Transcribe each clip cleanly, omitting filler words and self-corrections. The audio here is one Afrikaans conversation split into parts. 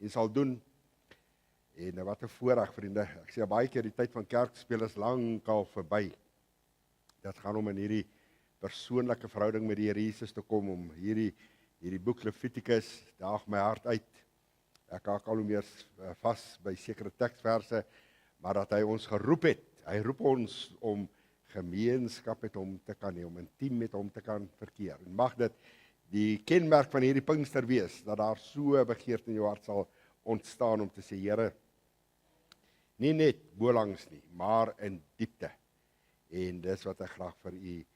en sal doen. En wat 'n voorreg, vriende. Ek sê baie keer die tyd van kerkspeel is lankal verby. Dit gaan om in hierdie persoonlike verhouding met die Here Jesus te kom, om hierdie boek Levitikus daag my hart uit. Ek raak al hoe meer vas by sekere teksverse, maar dat hy ons geroep het. Hy roep ons om gemeenskap met hom te kan hê, om intiem met hom te kan verkeer. En mag dit die kenmerk van hierdie Pinkster wees, dat daar so 'n begeerte in jou hart sal ontstaan om te sê, Here, nie net bolangs nie, maar in diepte. En dis wat ek graag vir u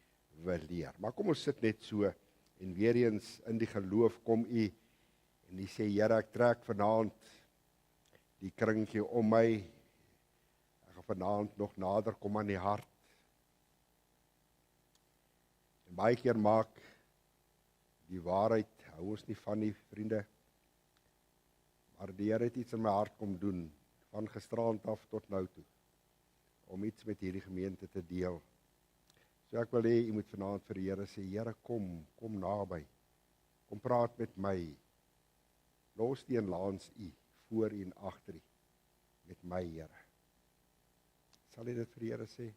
wil leer. Maar kom ons sit net so, en weer eens in die geloof kom u, en u sê, Here, ek trek vanaand die kringkie om my, ek gaan vanaand nog nader kom aan die hart. En baie keer maak die waarheid, hou ons nie van die vriende, maar die Here het iets in my hart kom doen, van gisteraand af tot nou toe, om iets met hierdie gemeente te deel. So ek wil hê, u moet vanaand vir die Here sê, Here, kom naby, kom praat met my, los die en laans u, voor u en agter u, met my, Here. Sal u dit vir die Here sê?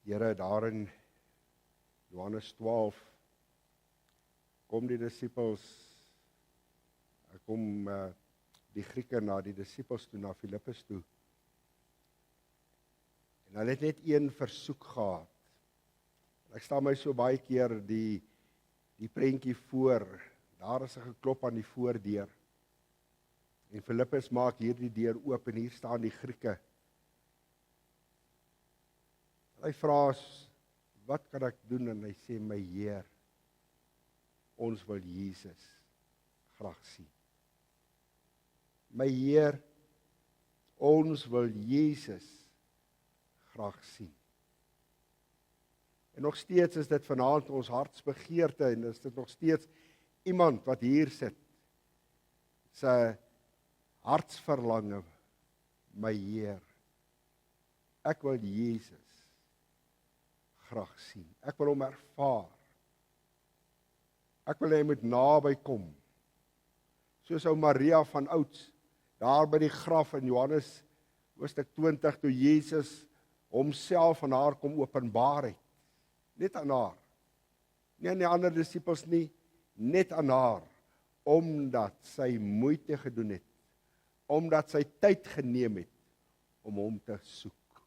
Here, daar in Johannes 12, kom die disippels, kom die Grieke na die disippels toe, na Filippus toe. En hulle het net een versoek gehad. Ek staan my so baie keer die prentjie voor, daar is 'n geklop aan die voordeur. En Filippus maak hierdie deur oop en hier staan die Grieke. Hy vra, wat kan ek doen? En hy sê, my Heer, ons wil Jesus graag sien. My Heer, ons wil Jesus graag sien. En nog steeds is dit vanaand ons hartsbegeerte, en is dit nog steeds iemand wat hier sit, sy hartsverlange, my Heer, ek wil Jesus graag sien. Ek wil hom ervaar. Ek wil hê hy moet naby kom. Soos ou Maria van ouds, daar by die graf in Johannes hoofstuk 20, toe Jesus homself aan haar kom openbaar het. Net aan haar. Nie aan die ander disippels nie, net aan haar. Omdat sy moeite gedoen het. Omdat sy tyd geneem het om hom te soek.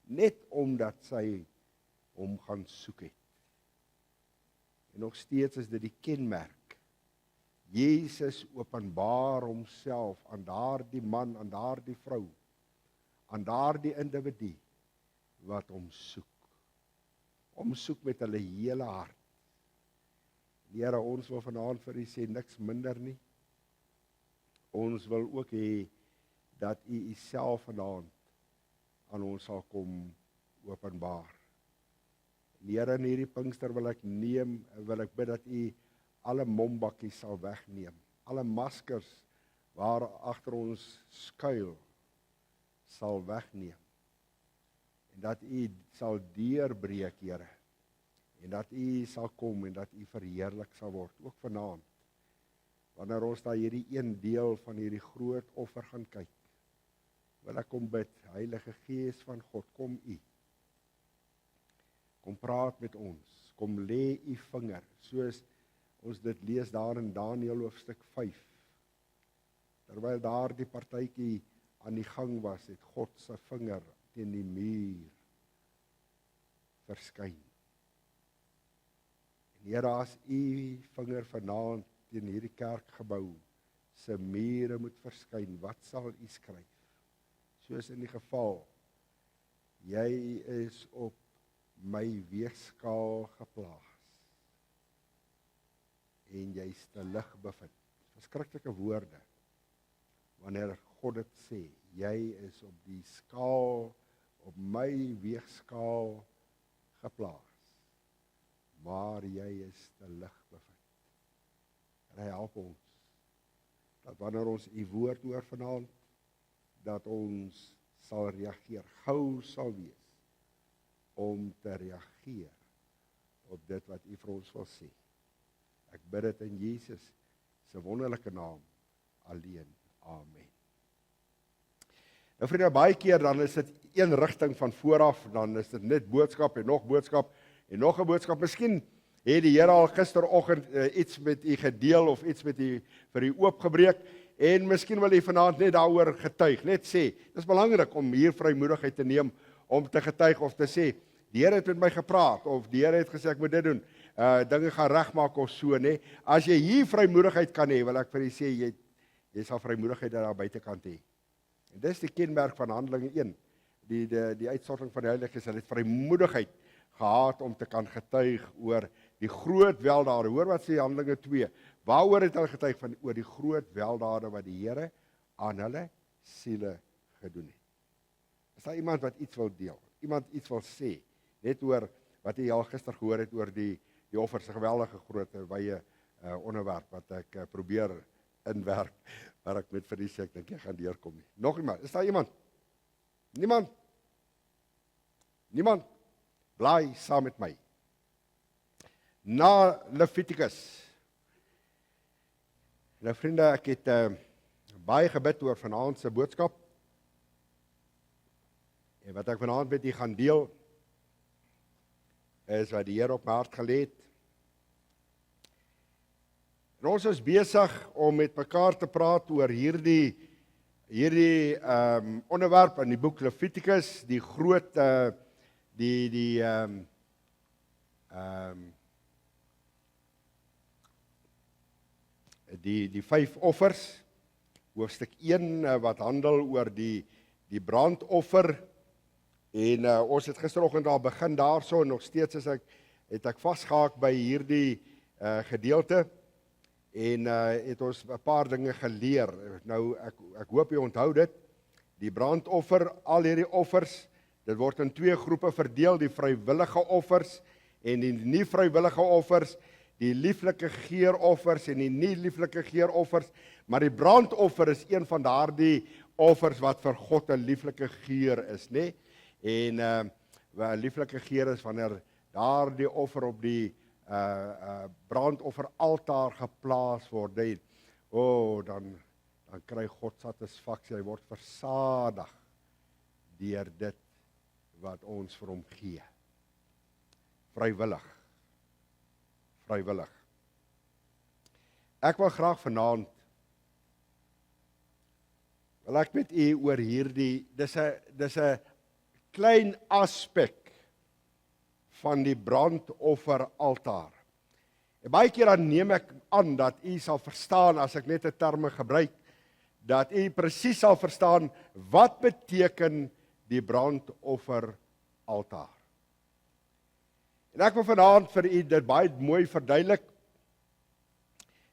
Net omdat sy hom gaan soek het. En nog steeds is dit die kenmerk. Jesus openbaar homself aan daardie man, aan daardie vrou, aan daardie individu wat hom soek. Hom soek met hulle hele hart. Here, ons wil vanaand vir u sê niks minder nie. Ons wil ook hê dat u uself vanaand aan ons sal kom openbaar. Here, in hierdie Pinkster wil ek bid dat u alle mombakkies sal wegneem, alle maskers waar agter ons skuil sal wegneem, en dat u sal deurbreek, Here, en dat u sal kom en dat u verheerlik sal word, ook vanaand, wanneer ons na hierdie een deel van hierdie groot offer gaan kyk, wil ek kom bid, Heilige Gees van God, kom u, kom praat met ons, kom lê u vinger, soos ons dit lees daar in Daniël hoofstuk 5. Terwyl daar die partytjie aan die gang was, het God se vinger teen die muur verskyn. En Here, as u vinger vanaand teen hierdie kerkgebou se mure moet verskyn, wat sal u skryf? Soos in die geval, jy is op my weegskaal geplaas en jy's te lig bevind. Verskriklike woorde, wanneer God dit sê, jy is op die skaal, op my weegskaal geplaas, maar jy is te lig bevind. En hy help ons, dat wanneer ons u woord hoor vanaand, dat ons sal reageer, gou sal wees om te reageer op dit wat U vir ons wil sê. Ek bid dit in Jesus se wonderlike naam alleen. Amen. Nou vriende, baie keer dan is dit een rigting van vooraf, dan is dit net boodskap en nog 'n boodskap. Miskien het die Here al gisteroggend iets met U gedeel of iets met U vir U oopgebreek en miskien wil U vanaand net daaroor getuig, net sê. Dit is belangrik om hier vrymoedigheid te neem om te getuig of te sê, die Here het met my gepraat of die Here het gesê ek moet dit doen. Dinge gaan regmaak of so, nê. As jy hier vrymoedigheid kan hê, wil ek vir U sê jy sal vrymoedigheid daar buitekant hê. En dis die kenmerk van Handelinge 1. Die uitstorting van die Heilige Gees, hulle het vrymoedigheid gehad om te kan getuig oor die groot weldade. Hoor wat sê Handelinge 2. Waaroor het hulle getuig oor die groot weldade wat die Here aan hulle siele gedoen het. Is daar iemand wat iets wil deel? Iemand iets wil sê? Net oor wat jy al gister gehoor het oor die offers, 'n geweldige groot wye onderwerp wat ek probeer inwerk, maar ek moet vir die sê, ek dink jy gaan deurkom nie. Nog iemand? Is daar iemand? Niemand? Blaai saam met my. Na Levitikus. Nou vriende, ek het baie gebid oor vanaand se boodskap. En wat ek vanaand met u gaan deel, is wat die Here op my hart gelê het. En ons is besig om met mekaar te praat oor hierdie onderwerp in die boek Levitikus, die groot die 5 offers, hoofstuk 1 wat handel oor die brandoffer. En ons het gisteroggend al begin daarso en nog steeds het ek vasgehaak by hierdie gedeelte en het ons 'n paar dinge geleer. Nou ek hoop jy onthou dit. Die brandoffer, al hierdie offers, dit word in 2 groepe verdeel, die vrywillige offers en die nie vrywillige offers, die lieflike geeroffers en die nie lieflike geeroffers, maar die brandoffer is een van daardie offers wat vir God 'n lieflike geur is, nê? En lieflike geur is wanneer daardie offer op die brandofferaltaar geplaas word, dan kry God satisfaksie, hy word versadig deur dit wat ons vir hom gee. Vrywillig. Ek wil graag vanaand wil ek met u oor hierdie, dis 'n klein aspek van die brandofferaltaar. En baie keer dan neem ek aan dat u sal verstaan, as ek net 'n terme gebruik, dat u presies sal verstaan wat beteken die brandofferaltaar. En ek wil vanaand vir u dit baie mooi verduidelik,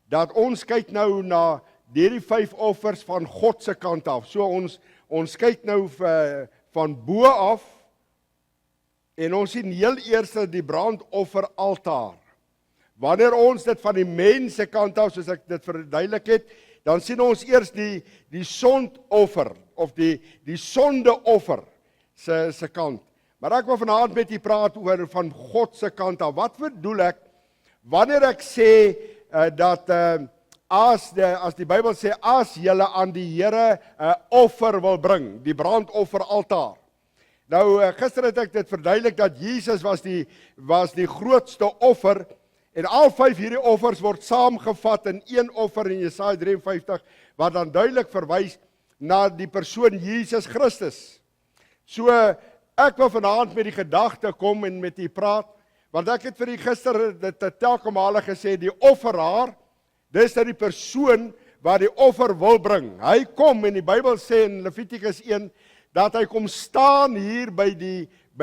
dat ons kyk nou na hierdie 5 offers van God se kant af. So ons kyk nou van bo af, en ons sien heel eers die brandofferaltaar. Wanneer ons dit van die mense kant af, soos ek dit verduidelik het, dan sien ons eers die sondoffer, of die sondeoffer se kant. Maar ek wil vanaand met u praat oor van God se kant af. Wat bedoel ek, wanneer ek sê, dat as die Bybel sê, as julle aan die Here 'n offer wil bring, die brandofferaltaar. Nou, gister het ek dit verduidelik dat Jesus was die grootste offer, en al 5 hierdie offers word saamgevat in een offer in Jesaja 53, wat dan duidelik verwys na die persoon Jesus Christus. So, ek wil vanaand met die gedagte kom en met u praat, want ek het vir u gister dit telke male gesê, die offeraar, dis die persoon wat die offer wil bring. Hy kom, en die Bybel sê in Levitikus 1, dat hy kom staan hier by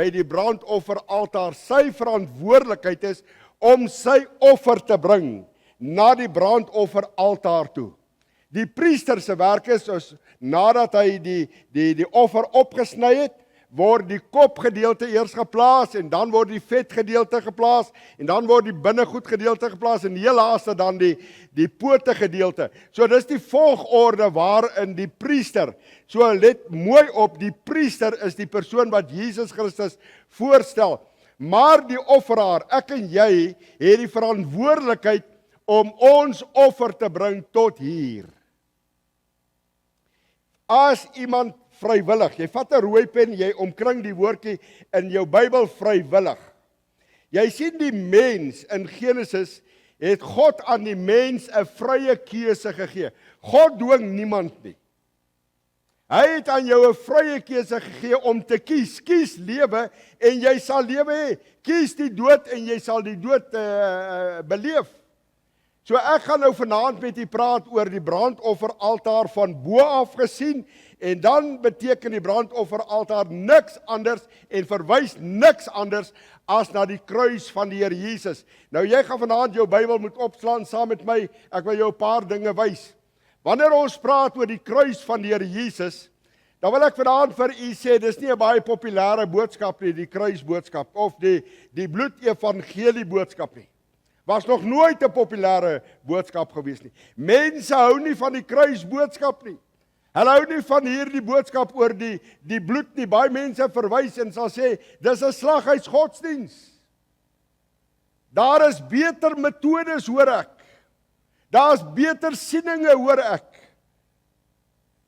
die brandofferaltaar. Sy verantwoordelikheid is om sy offer te bring na die brandofferaltaar toe. Die priester se werk is nadat hy die offer opgesny het, word die kopgedeelte eers geplaas en dan word die vetgedeelte geplaas en dan word die binnegoed gedeelte geplaas en heel laaste dan die pote gedeelte. So dis die volgorde waarin die priester, so let mooi op, die priester is die persoon wat Jesus Christus voorstel. Maar die offeraar, ek en jy, het die verantwoordelikheid om ons offer te bring tot hier. As iemand vrywillig, jy vat 'n rooi pen, jy omkring die woordjie in jou Bybel vrywillig. Jy sien die mens in Genesis, het God aan die mens 'n vrye keuse gegee. God dwing niemand nie. Hy het aan jou 'n vrye keuse gegee om te kies. Kies lewe en jy sal lewe hê. Kies die dood en jy sal die dood beleef. So ek gaan nou vanaand met u praat oor die brandofferaltaar van bo af gesien en dan beteken die brandofferaltaar niks anders en verwys niks anders as na die kruis van die Here Jesus. Nou jy gaan vanaand jou Bybel moet opslaan saam met my. Ek wil jou 'n paar dinge wys. Wanneer ons praat oor die kruis van die Here Jesus, dan wil ek vanaand vir u sê, dis nie 'n baie populêre boodskap nie, die kruisboodskap of die bloedevangelie boodskap nie. Was nog nooit 'n populêre boodskap gewees nie. Mense hou nie van die kruisboodskap nie. Hulle hou nie van hierdie boodskap oor die bloed nie. Baie mense verwys en sal sê, dis 'n slaghuisgodsdiens. Daar is beter metodes, hoor ek. Daar is beter sieninge, hoor ek.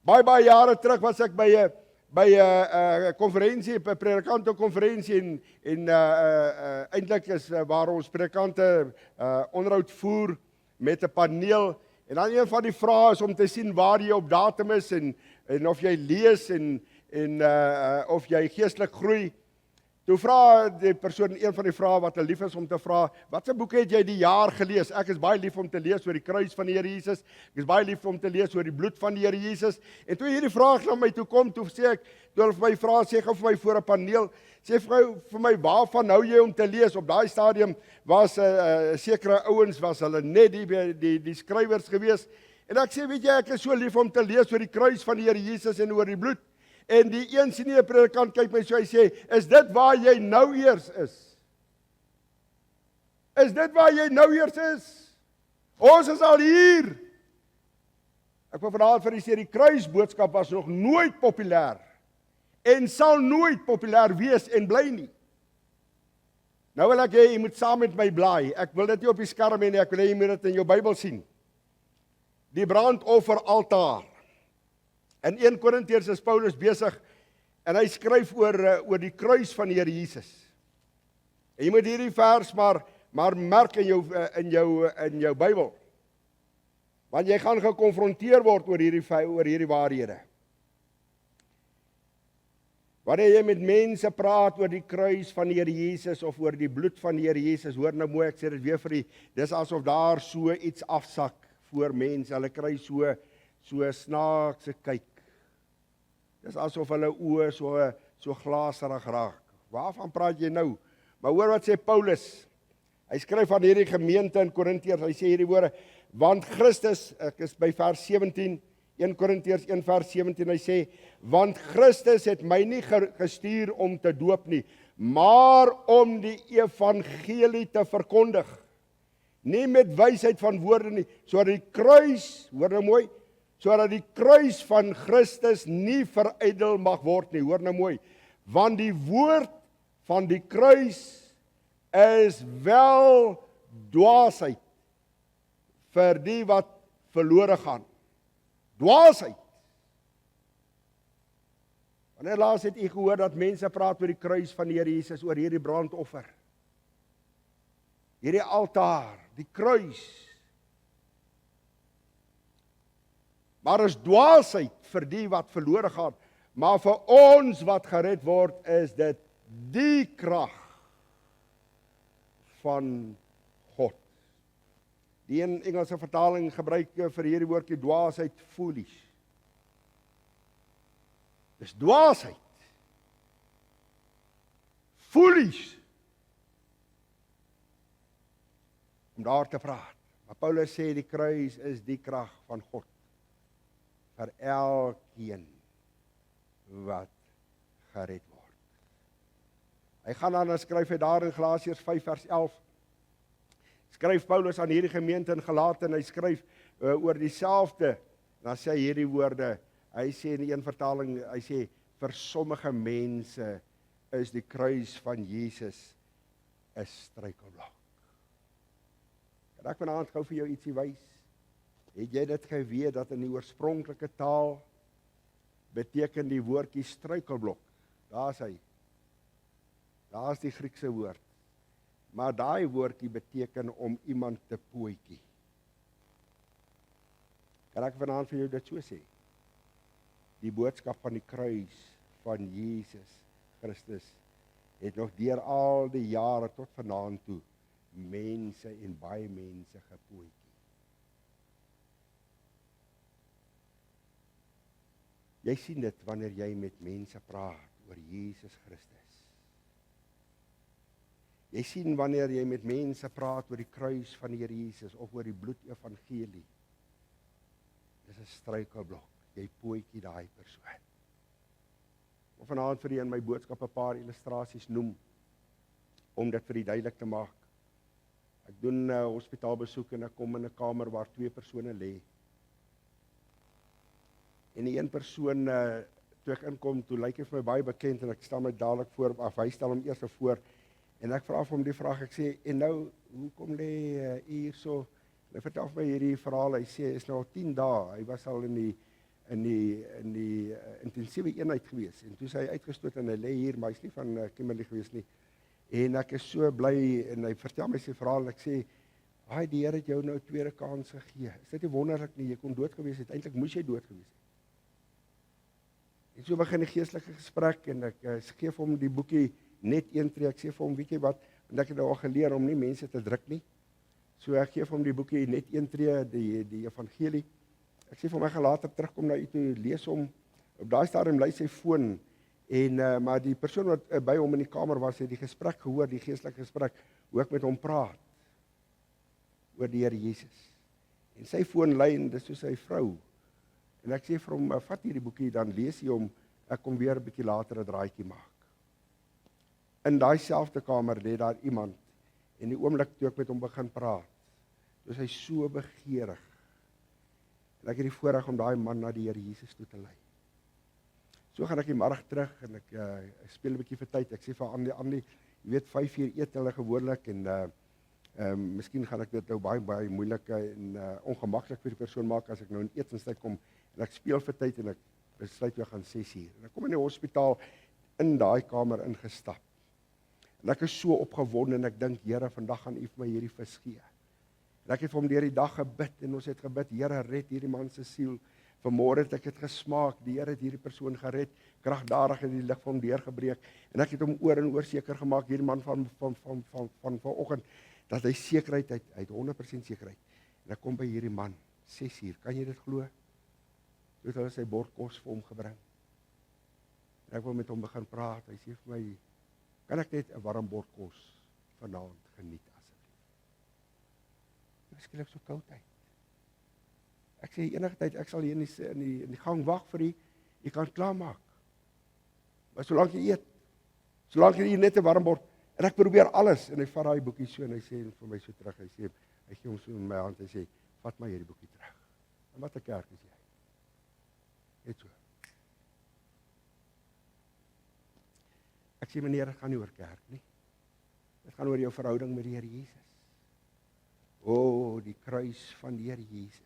Baie jare terug was ek by 'n konferensie, 'n predikante konferensie en eintlik is waar ons predikante onderhoud voer met 'n paneel en dan een van die vrae is om te sien waar jy op datum is en of jy lees en of jy geestelik groei. Toe vra die persoon, een van die vrae wat lief is om te vra, watse boeke het jy die jaar gelees? Ek is baie lief om te lees oor die kruis van die Here Jesus. Ek is baie lief om te lees oor die bloed van die Here Jesus. En toe hierdie vraag na my toe kom, toe sê ek, toe hulle vir my vra, sê gou vir my voor 'n paneel, sê vir my waarvan hou jy om te lees? Op daai stadium was sekere ouens, was hulle net die skrywers gewees. En ek sê, weet jy, ek is so lief om te lees oor die kruis van die Here Jesus en oor die bloed. En die een senior predikant kyk my so, hy sê, is dit waar jy nou eers is? Is dit waar jy nou eers is? Ons is al hier. Ek wil vanaand vir u sê, die kruisboodskap was nog nooit populêr en sal nooit populêr wees en bly nie. Nou wil ek hê, jy moet saam met my blaai. Ek wil dit nie op die skerm hê nie, ek wil hê jy moet dit in jou Bybel sien. Die brandofferaltaar. In 1 Korintiërs is Paulus besig en hy skryf oor die kruis van die Here Jesus. En jy moet hierdie vers maar merk in jou Bybel. Want jy gaan gekonfronteer word oor hierdie waarhede. Wanneer jy met mense praat oor die kruis van die Here Jesus of oor die bloed van die Here Jesus, hoor nou mooi, ek sê dit weer vir u, dis asof daar so iets afsak voor mense. Hulle kry so snaakse kyk. Dis asof hulle oë so glaserig raak. Waarvan praat jy nou? Maar hoor wat sê Paulus. Hy skryf aan hierdie gemeente in Korintiërs. Hy sê hierdie woorde, want Christus, ek is by vers 17, 1 Korintiërs 1 vers 17, hy sê, want Christus het my nie gestuur om te doop nie, maar om die evangelie te verkondig. Nie met wysheid van woorde nie, sodat die kruis, hoor nou mooi, sodat die kruis van Christus nie verydel mag word nie, hoor nou mooi, want die woord van die kruis is wel dwaasheid vir die wat verlore gaan. Dwaasheid. Wanneer laas het u gehoor dat mense praat oor die kruis van die Here Jesus, oor hierdie brandoffer? Hierdie altaar, die kruis. Maar is dwaasheid vir die wat verlore gaan, maar vir ons wat gered word, is dit die krag van God. Die een Engelse vertaling gebruik vir hierdie woordjie dwaasheid, foolish. Dis dwaasheid. Foolish. Om daar te praat. Maar Paulus sê die kruis is die krag van God vir elkeen wat gered word. Hy gaan aan en skryf hy daar in Galasiërs 5 vers 11. Skryf Paulus aan hierdie gemeente in Galate en hy skryf oor dieselfde. Dan sê hy hierdie woorde. Hy sê in een vertaling, hy sê vir sommige mense is die kruis van Jesus 'n struikelblok. Kan ek vanaand gou vir jou ietsie wys? Het jy dit geweet dat in die oorspronklike taal beteken die woordjie struikelblok? Daar's hy. Daar's die Griekse woord. Maar daai woordjie beteken om iemand te pootjie. Kan ek vanaand vir jou dit so sê? Die boodskap van die kruis van Jesus Christus het nog deur al die jare tot vanaand toe mense en baie mense gepootjie. Jy sien dit wanneer jy met mense praat oor Jesus Christus. Jy sien wanneer jy met mense praat oor die kruis van die Here Jesus of oor die bloedevangelie. Dis 'n struikelblok. Jy pootjie daai persoon. Of vanaand vir u in my boodskap 'n paar illustrasies noem om dit vir u duidelik te maak. Ek doen hospitaalbesoek en ek kom in 'n kamer waar 2 persone lê. En die een persoon toe ek inkom, toe lyk hy vir my baie bekend en ek stel my dadelik voor af. Hy stel hom eers voor en ek vra vir hom die vraag. Ek sê en nou hoekom lê u hierso? Hy vertel vir my hierdie verhaal. Hy sê is nou al 10 dae. Hy was al in die intensiewe eenheid gewees. En toe is hy uitgestoot en hy lê hier, maar hy's nie van Kimberley gewees nie. En ek is so bly en hy vertel my sy verhaal en ek sê, "Haai, die Here het jou nou 'n tweede kans gegee. Is dit nie wonderlik nie? Jy kon dood gewees het. Eintlik moes jy dood gewees het." En so begin die geestelike gesprek en ek gee vir hom die boekie net een tree. Ek sê vir hom, weet jy wat, want ek het nou al geleer om nie mense te druk nie. So ek gee vir hom die boekie net een tree, die evangelie. Ek sê vir my, gaan later terugkom na u toe, lees hom. Op daai stadium lui sy foon en maar die persoon wat by hom in die kamer was, het die gesprek gehoor, die geestelike gesprek, hoe ek met hom praat oor die Here Jesus. En sy foon lui en dis so sy vrou. En ek sê vir hom, vat hierdie boekie, dan lees jy hom, ek kom weer 'n bietjie later 'n draaitjie maak. In daai selfde kamer lê daar iemand en die oomblik toe ek met hom begin praat, is hy so begeerig. En ek het die voorreg om daai man na die Here Jesus toe te lei. So gaan ek die middag terug en ek speel 'n bietjie vir tyd. Ek sê vir Andy, jy weet 5 uur eet hulle gewoonlik en miskien gaan ek dit nou baie moeilik en ongemaklik vir die persoon maak as ek nou in etenstyd kom en ek speel vir tyd en ek besluit weer gaan 6 uur. En ek kom in die hospitaal in daai kamer ingestap. En ek is so opgewonde en ek dink, Here, vandag gaan U vir my hierdie vis gee. En ek het vir hom deur die dag gebid en ons het gebid, Here, red hierdie man se siel. Vanmôre het ek dit gesmaak, die Here het hierdie persoon gered, kragdadig het die lig van hom deurgebreek en ek het hom oor en oor seker gemaak, hierdie man van vanoggend, dat hy sekerheid, hy het 100% sekerheid. En ek kom by hierdie man, 6 uur, kan jy dit glo? Toe het hulle sy bord kos vir hom gebring. En ek wil met hom begin praat, hy sê vir my, kan ek net 'n warm bord kos vanaand geniet asseblief? Ek skielik so koud uit. Ek sê enige tyd, ek sal hier in die gang wag vir u kan klaarmaak. Maar solank jy eet, solank jy net 'n warm bord, en ek probeer alles, en hy vat daai boekie so, en hy sê vir my so terug, hy gee hom so in my hand, hy sê, vat my hierdie boekie terug. En wat 'n kerk is jy? Net so. Ek sê, meneer, dit gaan nie oor kerk nie. Dit gaan oor jou verhouding met die Here Jesus. O, die kruis van die Here Jesus.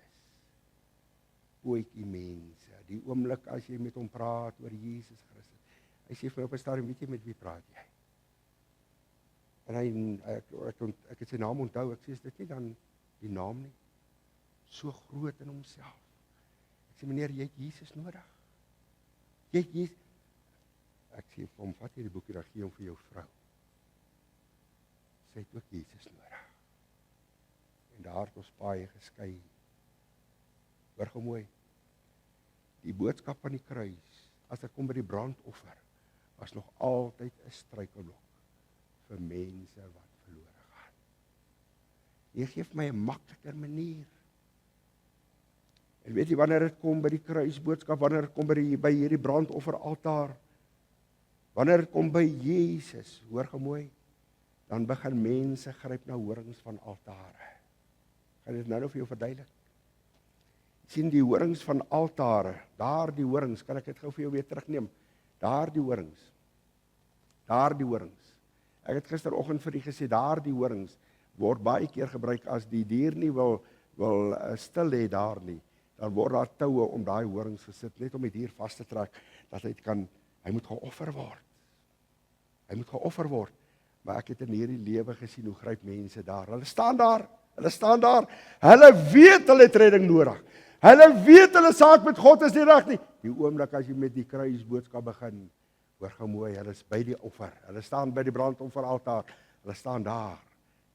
Pootjie mense, die oomblik as jy met hom praat oor Jesus Christus. Hy sê vir my op 'n stadium, weet jy met wie praat jy? En ek het sy naam onthou, ek sê, is dit nie dan die naam nie? So groot in homself. Ek sê, meneer, jy het Jesus nodig. Jy het Jesus. Ek sê vir hom, vat hierdie boekie, dan gee hom vir jou vrou. Sy het ook Jesus nodig. En daar het ons paai geskei. Hoor gou mooi. Die boodskap van die kruis, as dit kom by die brandoffer, was nog altyd 'n struikelblok vir mense wat verlore gaan. Jy gee vir my 'n makliker manier. En weet jy, wanneer dit kom by die kruisboodskap, wanneer dit kom by hierdie brandofferaltaar, Wanneer dit kom by Jesus, hoor gou mooi, dan begin mense gryp na horings van altare. Kan dit nou vir jou verduidelik? Sien die horings van altare, daardie horings, kan ek dit gou vir jou weer terugneem? Daardie horings. Ek het gisteroggend vir u gesê, daardie horings word baie keer gebruik as die dier nie wil stil lê daar nie. Dan word daar toue om daai horings gesit, net om die dier vas te trek, dat hy moet geoffer word. Maar ek het in hierdie lewe gesien hoe gryp mense daar. Hulle staan daar. Hulle weet hulle het redding nodig. Hulle weet hulle saak met God is nie reg nie. Die oomblik as jy met die kruisboodskap begin, hoor gou mooi, hulle is by die offer. Hulle staan by die brandofferaltaar. Hulle staan daar.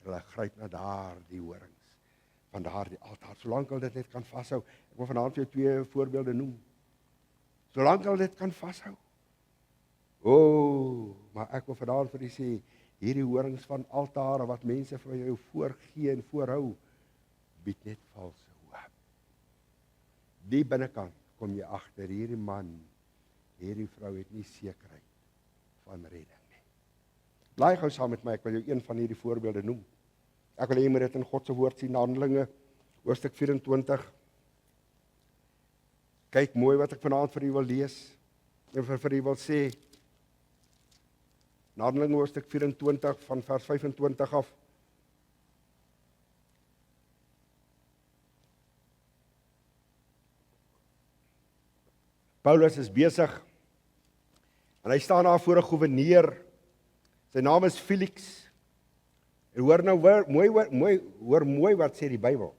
Hulle gryp na daar die horings van daardie altaar. Solank hulle dit net kan vashou. Ek wil vanaand vir jou 2 voorbeelde noem. Solank hulle dit kan vashou. Maar ek wil vanaand vir u sê, hierdie horings van altare wat mense vir jou voorgee en voorhou, bied net valse hoop. Die binnekant kom jy agter, hierdie man, hierdie vrou het nie sekerheid van redding nie. Blaai gou saam met my, ek wil jou een van hierdie voorbeelde noem. Ek wil hê jy moet dit in God se woord sien, Handelinge, hoofstuk 24. Kyk mooi wat ek vanaand vir u wil lees, en vir u wil sê, Handelinge hoofstuk 24 van vers 25 af. Paulus is besig, en hy staan daar voor 'n goewerneur, sy naam is Felix, en hoor nou mooi wat sê die Bybel.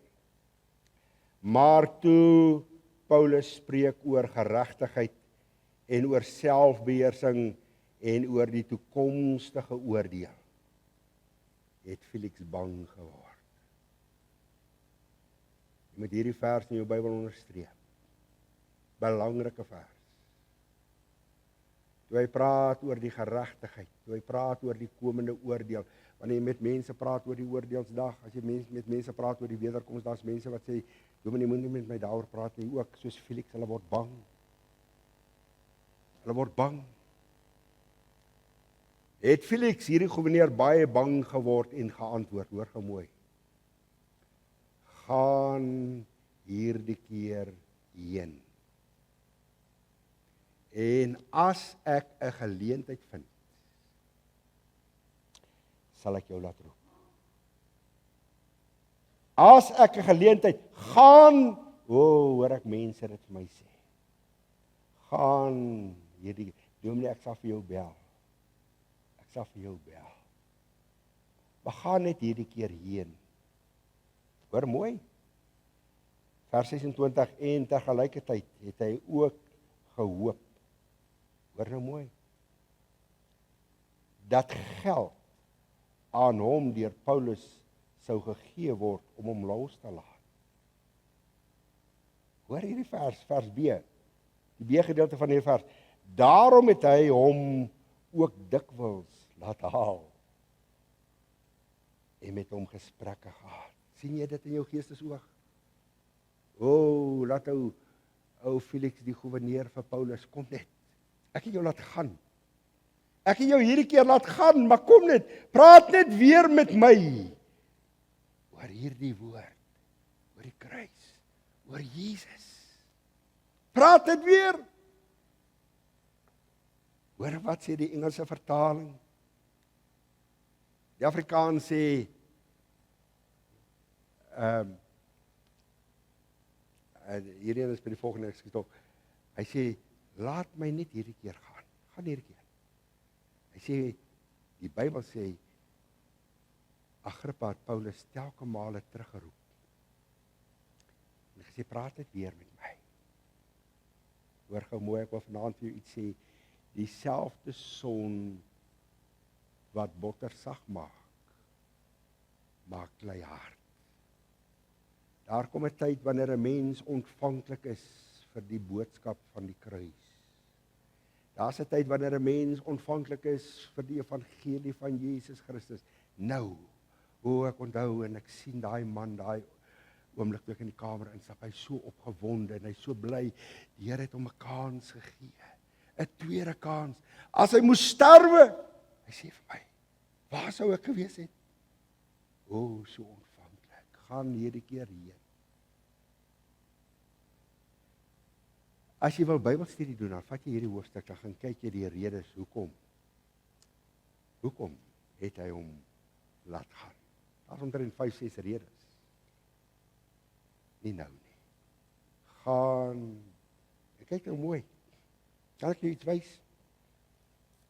Maar toe Paulus spreek oor geregtigheid, en oor selfbeheersing, en oor die toekomstige oordeel, het Felix bang geword. Jy moet hierdie vers in jou Bybel onderstreep. Belangrike vers. Toe hy praat oor die geregtigheid, toe hy praat oor die komende oordeel, wanneer jy met mense praat oor die oordeelsdag, as jy met mense praat oor die wederkoms, daar's mense wat sê, dominee, moet nie met my daaroor praat nie, ook soos Felix, hulle word bang. Het Felix, hierdie goewerneur, baie bang geword en geantwoord, hoor gou mooi, gaan hierdie keer heen. En as ek 'n geleentheid vind, sal ek jou laat roep. As ek 'n geleentheid gaan, hoor ek mense dit vir my sê. Gaan hierdie, dominee, ek sal vir jou bel. Maar gaan net hierdie keer heen. Hoor mooi. Vers 26, en tergelykertyd het hy ook gehoop. Hoor nou mooi. Dat geld aan hom deur Paulus sou gegee word om hom los te laat. Hoor hierdie vers B. Die B-gedeelte van hierdie vers. Daarom het hy hom ook dikwels laat haal en met hom gesprekke gehad. Sien jy dit in jou geestesoog? Laat ou Felix die goewerneur vir Paulus, kom net. Ek het jou laat gaan. Ek het jou hierdie keer laat gaan, maar kom net, praat net weer met my oor hierdie woord, oor die kruis, oor Jesus. Praat net weer. Hoor wat sê die Engelse vertaling? Die Afrikaans sê, hierin is by die volgende geskied. Hy sê, laat my net hierdie keer gaan hierdie keer. Hy sê, die Bybel sê, Agrippa het Paulus telke male teruggeroep. En hy sê, praat net weer met my. Hoor gou mooi, ek wil vanaand vir jou iets sê, dieselfde son wat botter sag maak klei hard. Daar kom 'n tyd wanneer 'n mens ontvanklik is vir die boodskap van die kruis. Daar's 'n tyd wanneer 'n mens ontvanklik is vir die evangelie van Jesus Christus. Nou, ek onthou en ek sien daai man, daai oomblik toe ek in die kamer instap, hy is so opgewonde en hy is so bly, die Here het hom 'n kans gegee. 'n tweede kans. As hy moes sterwe, hy sê vir my, waar sou ek gewees het? O, so ontvanklik, gaan hierdie keer heen. As jy wil Bybelstudie doen, dan vat jy hierdie hoofstuk, dan gaan kyk jy die redes, hoekom het hy hom laat gaan. Daar is omtrent 5-6 redes. Nie nou nie. Gaan, kyk nou mooi, kan ek jou iets wys?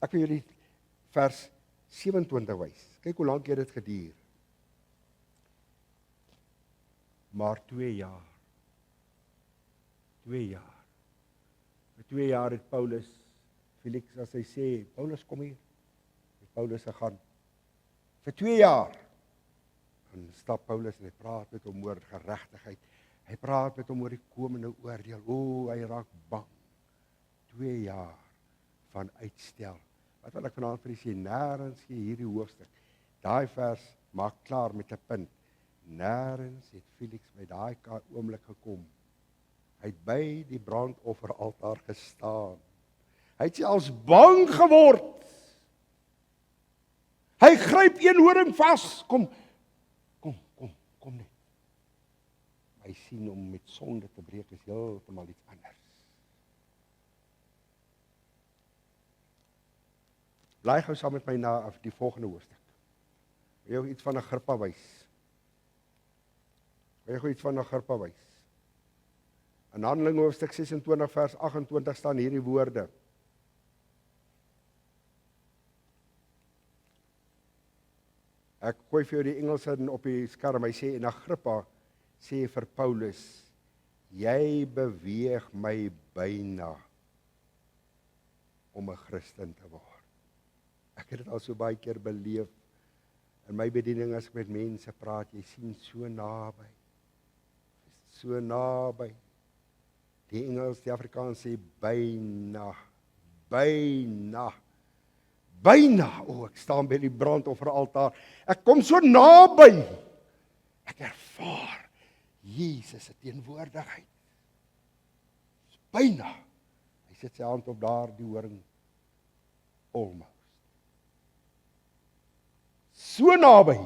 Ek wil julle vers 27 wys. Kyk hoe lank het dit geduur. Maar 2 jaar. 2 jaar. Vir 2 jaar het Paulus, Felix as hy sê, Paulus kom hier, het Paulus gegaan. Vir 2 jaar. Dan stap Paulus en hy praat met hom oor geregtigheid. Hy praat met hom oor die komende oordeel. O, hy raak bang. 2 jaar van uitstel. Wat wil ek vanaand vir u sê? Nêrens gee hierdie hoofstuk. Daai vers maak klaar met 'n punt. Nêrens het Felix by daai oomblik gekom. Hy het by die brandofferaltaar gestaan. Hy het selfs bang geword. Hy gryp een horing vas. Kom net. Hy sien om met sonde te breek is heeltemal iets anders. Blaai gou saam met my na die volgende hoofstuk. Wil jy iets van Agrippa wys? In Handelinge hoofstuk 26 vers 28 staan hierdie woorde. Ek gooi vir jou die Engels in op die skerm. Hy sê, en Agrippa sê vir Paulus, jy beweeg my byna om 'n Christen te word. Ek het dit al so baie keer beleef. In my bediening as ek met mense praat, jy sien so naby. So naby. Die Engels, die Afrikaans sê byna. O, ek staan by die brandofferaltaar. Ek kom so naby. Ek ervaar Jesus se teenwoordigheid. Byna. Hy sit sy hand op daardie horing. Almost. So naby.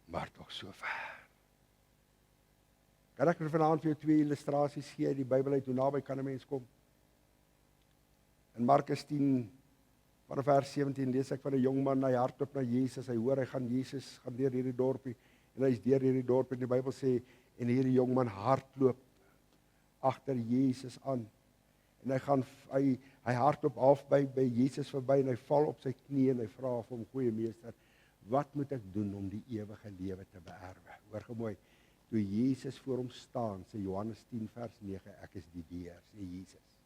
Maar tog so ver. Kan ek vanaand vir jou 2 illustrasies gee uit die Bybel uit hoe naby kan 'n mens kom? In Markus 10 vanaf vers 17 lees ek van 'n jong man, hy hardloop na Jesus, hy hoor hy gaan deur hierdie dorpie en hy is deur hierdie dorp en die Bybel sê en hierdie jong man hardloop agter Jesus aan. En hy hardloop half by Jesus verby en hy val op sy knie en hy vra vir hom, goeie meester, wat moet ek doen om die ewige lewe te beerwe? Hoor gou mooi. Toe Jesus voor hom staan, sê Johannes 10 vers 9, ek is die deur, sê Jesus.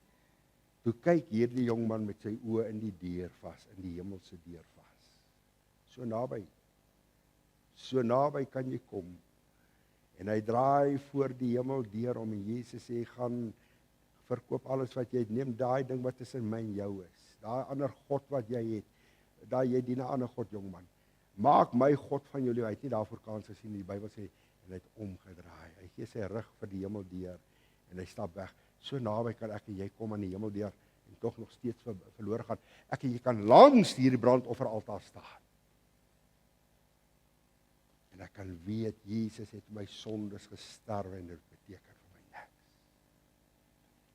Toe kyk hierdie jong man met sy oë in die deur vas, in die hemelse deur vas. So naby kan jy kom. En hy draai voor die hemeldeur om en Jesus sê, gaan verkoop alles wat jy het, neem daai ding wat tussen my en jou is. Daai ander God wat jy het, jy dien 'n ander God, jong man. Maak my God van jou lewe. Hy het nie daarvoor kans gesien nie. Die Bybel sê en hy het omgedraai. Hy gee sy rug vir die hemeldeur en hy stap weg. So naby kan ek en jy kom aan die hemeldeur en tog nog steeds verlore gaan. Ek en jy kan langs hierdie brandofferaltaar staan. En ek kan weet Jesus het my sondes gesterwe en dit beteken vir my niks.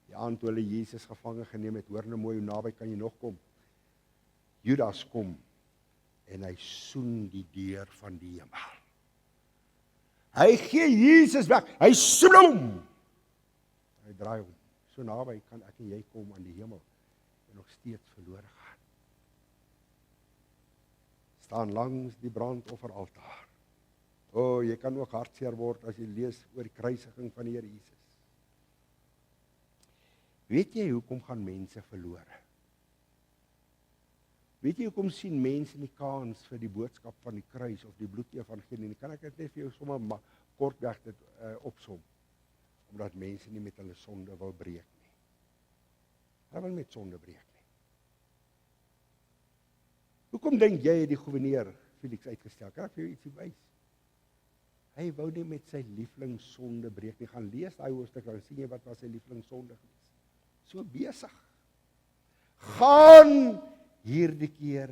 Die aand toe hulle Jesus gevange geneem het, hoor nou mooi hoe naby kan jy nog kom. Judas kom en hy soen die deur van die hemel. Hy gee Jesus weg, hy soen hom. Hy draai hom. So naby kan ek en jy kom aan die hemel en nog steeds verlore gaan. Staan langs die brandofferaltaar. O, jy kan ook hartseer word as jy lees oor die kruisiging van die Here Jesus. Weet jy hoekom gaan mense verlore? Weet jy hoekom sien mense nie kans vir die boodskap van die kruis of die bloedevangelie nie? Kan ek dit net vir jou sommer kortweg dit opsom? Omdat mense nie met hulle sonde wil breek nie. Hulle wil met sonde breek nie. Hoekom dink jy het die gouverneur Felix uitgestel? Kan ek vir jou ietsie wys? Hy wou nie met sy lievelingssonde breek nie. Gaan lees daai hoofstuk, dan sien jy wat was sy lievelingssonde gewees. So besig. gaan hierdie keer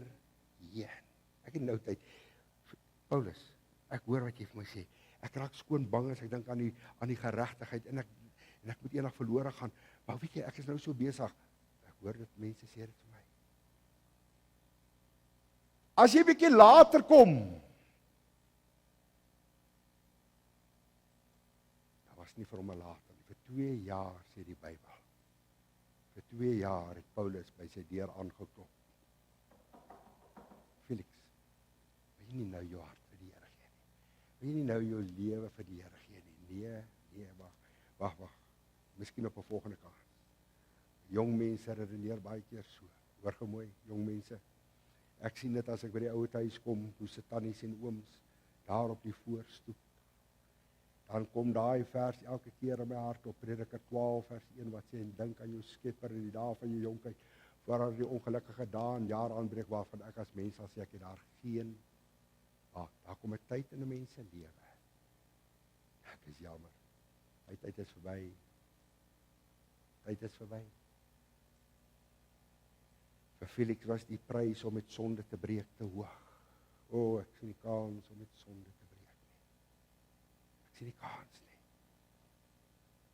heen. Ek het nou tyd. Paulus, ek hoor wat jy vir my sê. Ek raak skoon bang as ek dink aan die geregtigheid en ek moet eendag verlore gaan. Maar weet jy, ek is nou so besig. Ek hoor dit mense sê dit vir my. As jy bietjie later kom, dat was nie vir hom 'n later nie. Vir 2 jaar sê die Bybel. Vir 2 jaar het Paulus by sy deur aangeklop. Felix, wil jy nie nou jou hart vir die Here gee nie? Wil jy nie nou jou lewe vir die Here gee nie? Nee, wag. Miskien op 'n volgende kans. Jong mense redeneer baie keer so. Hoor gou mooi, jong mense. Ek sien dit as ek by die ouer huis kom, hoe se tannies en ooms daar op die voorstoep. Dan kom daai vers elke keer in my hart op, Prediker 12 vers 1 wat sê, en dink aan jou Skepper in die dae van jou jonkheid, voordat die ongelukkige dae en jaar aanbreek waarvan ek as mens sal sê ek het daar geen. Daar kom 'n tyd in 'n mens se lewe. Ek is jammer. My tyd is verby. Tyd is verby. Vir Felix was die prys om met sonde te breek te hoog. Ek sien die kans om met sonde te breek nie. Ek sien die kans nie.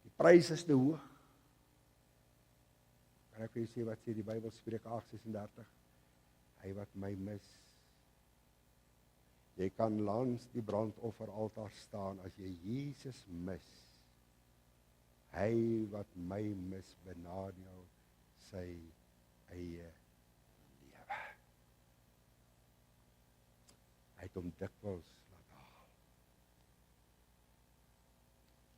Die prys is te hoog. Kan ek vir julle sê wat sê die Bybel, Spreuke 8:36? Hy wat my mis. Jy kan langs die brandofferaltaar staan as jy Jesus mis. Hy wat my mis benadeel sy eie lewe. Hy het hom dikwels laat haal.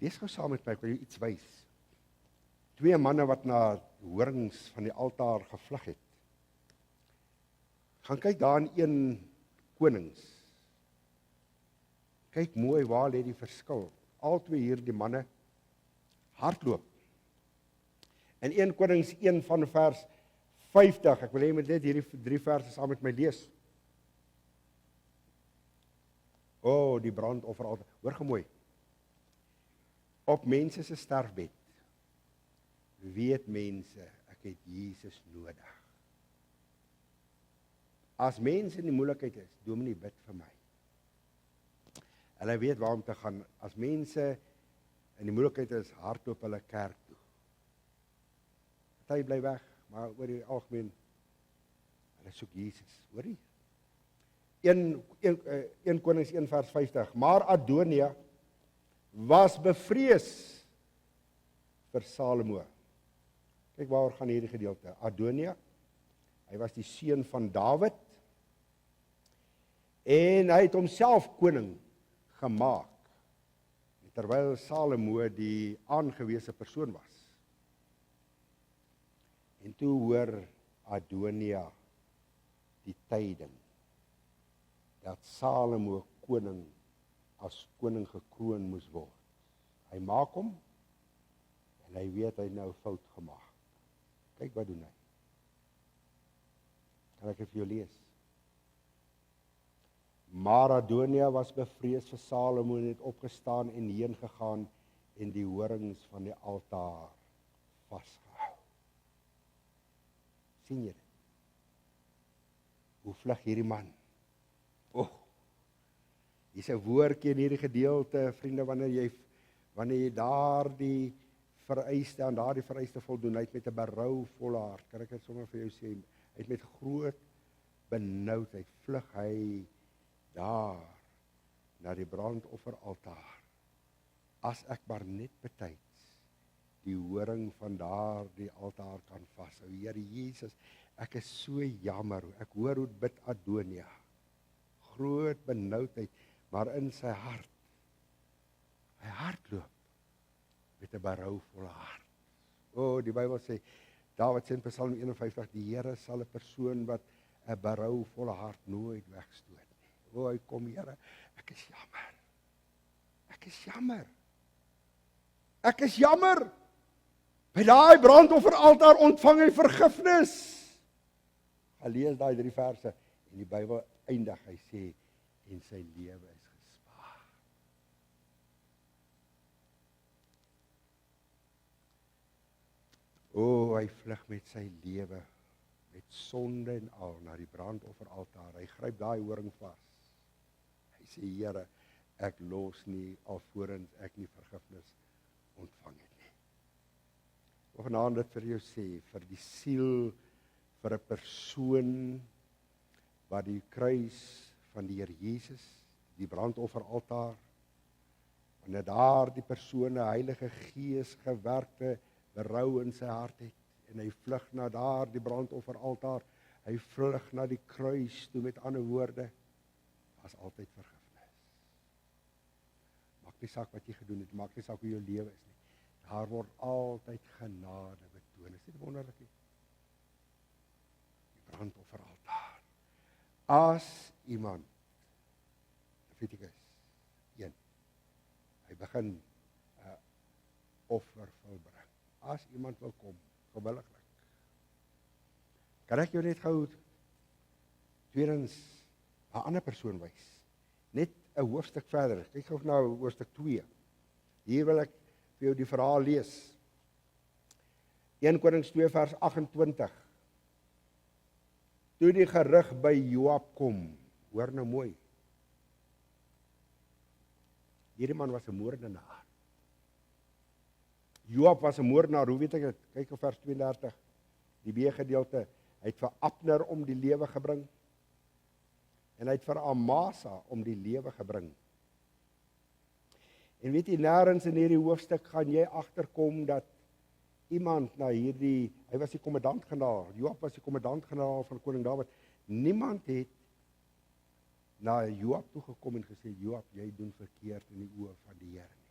Lees gou saam met my, ek wil jou iets wys. 2 manne wat na horings van die altaar gevlug het. Gaan kyk daar in 1 Konings. Kyk mooi waar lê die verskil. Albei hierdie manne hardloop. In 1 Konings 1 van vers 50, ek wil hê jy moet net hierdie 3 verse saam met my lees. Die brandofferaltaar. Hoor gou mooi. Op mense se sterfbed weet mense, ek het Jesus nodig. As mense in die moeilikheid is, dominee bid vir my. Hulle weet waar om te gaan. As mense in die moeilikheid is, hardloop hulle kerk toe. Party bly weg, maar oor die algemeen, hulle soek Jesus. Hoor jy? 1 Konings 1 vers 50. Maar Adonia was bevrees vir Salomo. Kyk waaroor gaan hierdie gedeelte. Adonia, hy was die seun van Dawid, en hy het homself koning gemaak, terwyl Salomo die aangewese persoon was. En toe hoor Adonia die tyding dat Salomo as koning gekroon moes word. Hy maak hom en hy weet hy nou fout gemaak. Kyk wat doen hy. Kan ek vir jou lees? Maar Adonia was bevrees vir Salomo en het opgestaan en heen gegaan en die horings van die altaar vasgehou. Sien jy dit? Hoe vlug hierdie man? Hier's 'n woordjie in hierdie gedeelte, vriende, wanneer jy daardie vereiste voldoen, hy het met 'n berouvolle hart, kan ek dit sommer vir jou sê, hy het met groot benoudheid vlug hy daar na die brandofferaltaar. As ek maar net betyds die horing van daardie altaar kan vashou. Here Jesus, ek is so jammer. Ek hoor hoe bid Adonia. Groot benoudheid, maar in sy hart. Hy hardloop met 'n berouvolle hart. Die Bybel sê, Dawid sê in Psalm 51, die Here sal 'n persoon wat 'n berouvolle hart nooit wegstoot nie. Hy kom, Here, ek is jammer. Ek is jammer. Ek is jammer. By daai brandofferaltaar ontvang hy vergifnis. Hy lees daai 3 verse en die Bybel eindig, hy sê, en sy lewe is gespaar. Hy vlug met sy lewe met sonde en al na die brandofferaltaar. Hy gryp daai horing vas. Hy sê, Here, ek los nie alvorens ek nie vergifnis ontvang het nie. Of vanaand dit vir jou sê, vir die siel, vir 'n persoon wat die kruis van die Here Jesus, die brandofferaltaar, wanneer daar die persoon 'n Heilige Gees gewerkte berou in sy hart het, en hy vlug na daar die brandofferaltaar, hy vlug na die kruis toe, met ander woorde, daar's altyd vergifnis. Maak nie saak wat jy gedoen het, maak nie saak hoe jou lewe is nie. Daar word altyd genade betoon. Is dit wonderlik nie? Die brandofferaltaar. As iemand, Levitikus 1, hy begin 'n offer volbring. As iemand wil kom, gewilliglik. Kan ek jou net gou tweedens 'n ander persoon wys? Net 'n hoofstuk verder. Kyk gou na hoofstuk 2. Hier wil ek vir jou die verhaal lees. 1 Konings 2 vers 28. Toe die gerug by Joab kom, hoor nou mooi. Hierdie man was 'n moordenaar. Joab was 'n moordenaar, hoe weet ek dit? Kyk op vers 32, die B-gedeelte. Hy het vir Abner om die lewe gebring, en hy het vir Amasa om die lewe gebring. En weet jy, nêrens in hierdie hoofstuk gaan jy agterkom dat iemand na hierdie, hy was die kommandant-generaal, Joab was die kommandant-generaal van koning Dawid, niemand het na Joab toe gekom en gesê, Joab, jy doen verkeerd in die oë van die Here nie.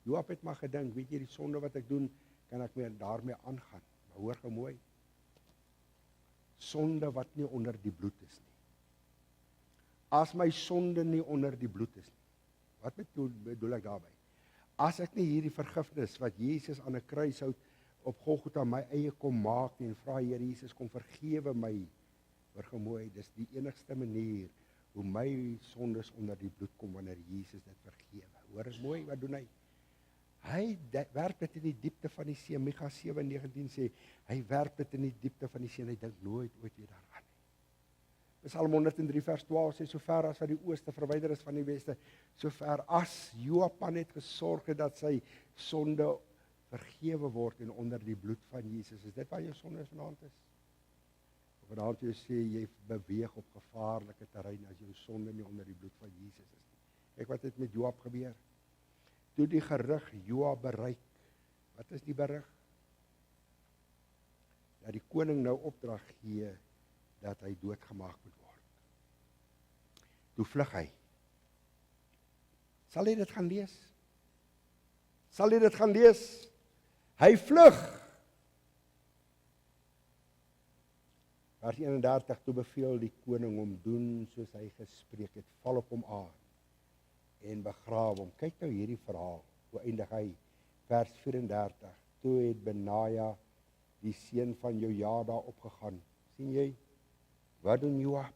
Joab het maar gedink, weet jy, die sonde wat ek doen, kan ek daarmee aangaan. Maar hoor gou mooi, sonde wat nie onder die bloed is nie. As my sonde nie onder die bloed is nie, wat bedoel ek daarby? As ek nie hierdie vergifnis wat Jesus aan 'n kruishout op Golgotha my eie kom maak nie, en vra Here Jesus, kom vergewe my, hoor gou mooi, dis die enigste manier hoe my sondes onder die bloed kom, wanneer Jesus dit vergewe. Hoor is mooi, wat doen hy? Hy werp dit in die diepte van die see. Micha 7:19 sê, hy werp dit in die diepte van die see, en hy dink nooit ooit weer daaraan nie. Psalm 103 vers 12 sê, so ver as wat die ooste verwyder is van die weste, so ver as Joab net gesorg het dat sy sonde vergewe word en onder die bloed van Jesus. Is dit waar jou sonde vanaand is? Of vanaand jy sê, jy beweeg op gevaarlike terrein as jou sonde nie onder die bloed van Jesus is nie. Kyk wat het met Joab gebeur. Toe die gerug Joab bereik, wat is die berig? Dat die koning nou opdrag gee, dat hy doodgemaak moet word. Toe vlug hy. Sal jy dit gaan lees? Sal jy dit gaan lees? Hy vlug. Vers 31, toe beveel die koning hom doen soos hy gespreek het, val op hom aan en begrawe hom. Kyk nou hierdie verhaal, hoe eindig hy? Vers 34, toe het Benaja, die seun van Jojada, opgegaan. Sien jy? Wat doen Joab?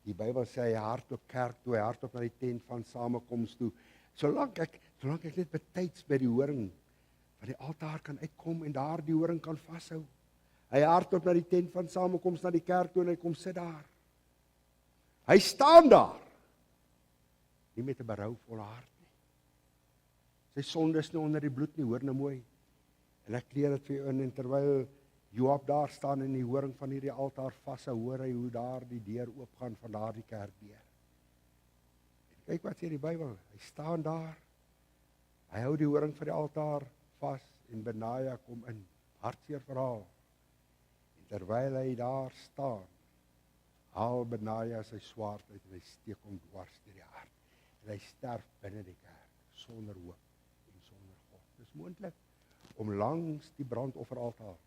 Die Bybel sê hy hardloop kerk toe, hy hardloop na die tent van samekoms toe. Solank ek net betyds by die horing van die altaar kan uitkom en daar die horing kan vashou. Hy hardloop na die tent van samekoms, na die kerk toe, en hy kom sit daar. Hy staan daar. Nie met 'n berouvolle hart nie. Sy sonde is nie onder die bloed nie, hoor nou mooi. En ek leer dit vir jou in, en terwyl Joab daar staan in die horing van hierdie altaar vashou, hoor hy hoe daar die deur oopgaan van daardie kerkdeur. En kyk wat sê die Bybel, hy staan daar, hy hou die horing van die altaar vas, en Benaja kom in, hartseer verhaal. En terwyl hy daar staan, haal Benaja sy swaard uit, en hy steek hom dwars deur die hart. En hy sterf binne die kerk, sonder hoop en sonder God. Dis moontlik om langs die brandofferaltaar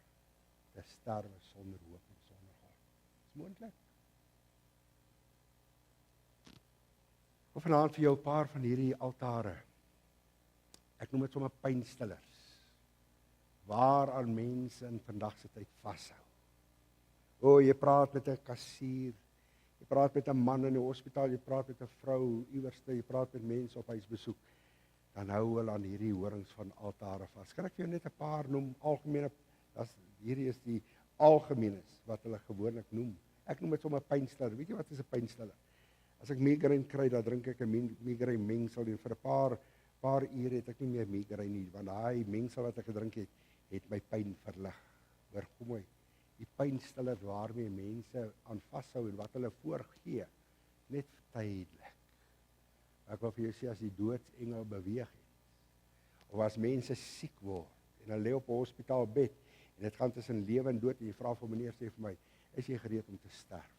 te sterwe sonder hoop en sonder God. Dis moontlik. Of vanaand vir jou 'n paar van hierdie altare. Ek noem dit sommer pynstillers, waaraan mense in vandag se tyd vashou. Jy praat met 'n kassier, jy praat met 'n man in die hospitaal, jy praat met 'n vrou iewerste, jy praat met mense op huisbesoek, dan hou hulle aan hierdie horings van altare vas. Kan ek vir jou net 'n paar noem, algemene, hierdie is die algemeen is, wat hulle gewoonlik noem. Ek noem dit sommer pynstiller. Weet jy wat is 'n pynstiller? As ek migraine kry, dan drink ek 'n migraine mengsel en vir 'n paar ure het ek nie meer migraine nie, want daai mengsel wat ek gedrink het my pyn verlig. Hoor kom mooi. Die pynstiller waarmee mense aan vashou en wat hulle voorgee, net tydelik. Ek wil vir jou sê, as die doodsengel beweeg het, of as mense siek word en hulle lê op 'n hospitaalbed en dit gaan tussen lewe en dood en jy vra vir meneer, sê vir my, is jy gereed om te sterf?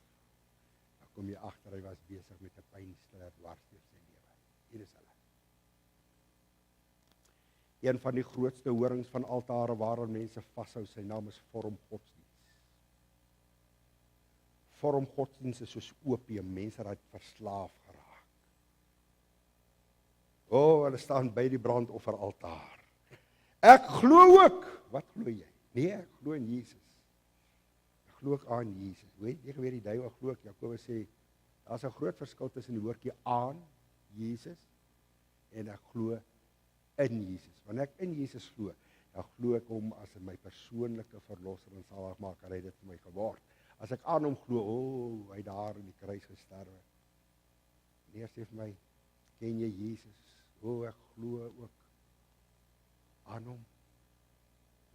Dan kom jy agter, hy was besig met 'n pynstiller dwars deur sy lewe. Hier is hulle. Een van die grootste horings van altare waaraan mense vashou, sy naam is vormgodsdienst. Vormgodsdienst is soos opium, mense raak verslaaf geraak. Hulle staan by die brandofferaltaar. Ek glo ook. Wat glo jy? Nee, ek glo in Jesus. Ek glo ook aan Jesus. Weet jy die duiwel glo ook. Jakobus sê, daar's 'n groot verskil tussen die woordjie aan Jesus en ek glo in Jesus. Wanneer ek in Jesus glo, dan glo ek hom as my persoonlike verlosser en saligmaker, hy het dit vir my geword. As ek aan hom glo, hy daar in die kruis gesterwe. Nee, sê vir my, ken jy Jesus? Ek glo ook aan hom.